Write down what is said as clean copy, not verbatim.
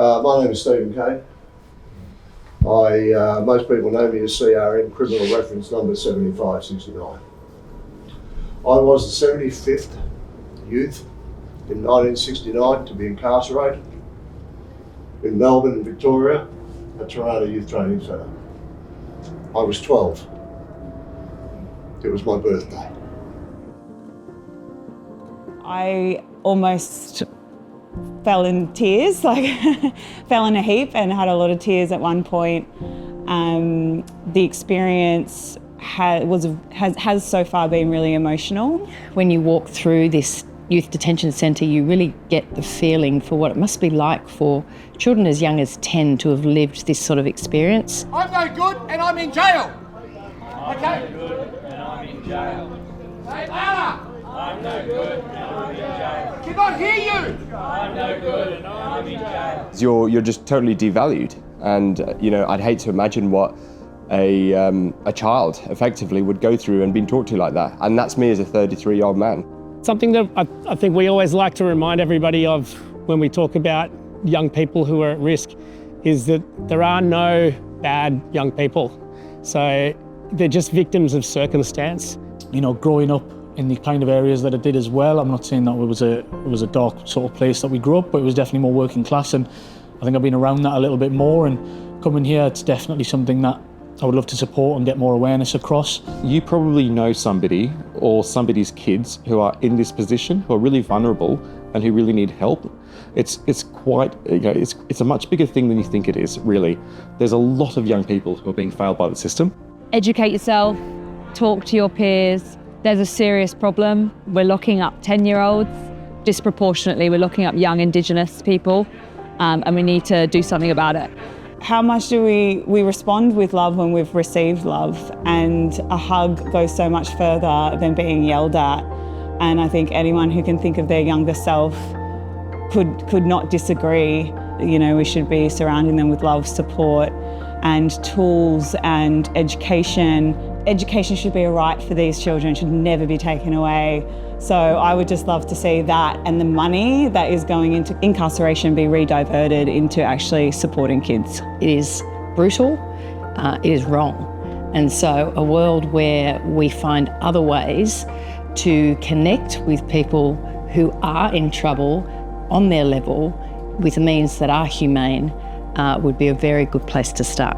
My name is Stephen Kane. Most people know me as CRN, criminal reference number 7569. I was the 75th youth in 1969 to be incarcerated in Melbourne, Victoria, at Toronto Youth Training Centre. I was 12. It was my birthday. I almost fell in tears, fell in a heap and had a lot of tears at one point. The experience has so far been really emotional. When you walk through this youth detention centre, you really get the feeling for what it must be like for children as young as 10 to have lived this sort of experience. I'm no good and I'm in jail. Okay? I'm no good and I'm in jail. Say louder. I'm no good and I'm in jail. I cannot hear you. I'm no good and I'm in jail. You're just totally devalued, and I'd hate to imagine what a child effectively would go through and being talked to like that, and that's me as a 33-year-old man. Something that I think we always like to remind everybody of when we talk about young people who are at risk is that there are no bad young people. So they're just victims of circumstance. Growing up in the kind of areas that I did as well, I'm not saying that it was a dark sort of place that we grew up, but it was definitely more working class, and I think I've been around that a little bit more, and coming here, it's definitely something that I would love to support and get more awareness across. You probably know somebody or somebody's kids who are in this position, who are really vulnerable and who really need help. It's quite, it's a much bigger thing than you think it is, really. There's a lot of young people who are being failed by the system. Educate yourself, talk to your peers. There's a serious problem. We're locking up 10-year-olds. Disproportionately, we're locking up young Indigenous people, and we need to do something about it. How much do we respond with love when we've received love? And a hug goes so much further than being yelled at. And I think anyone who can think of their younger self could not disagree. We should be surrounding them with love, support, and tools and education. Education should be a right for these children, should never be taken away. So I would just love to see that and the money that is going into incarceration be rediverted into actually supporting kids. It is brutal, it is wrong. And so a world where we find other ways to connect with people who are in trouble on their level with means that are humane would be a very good place to start.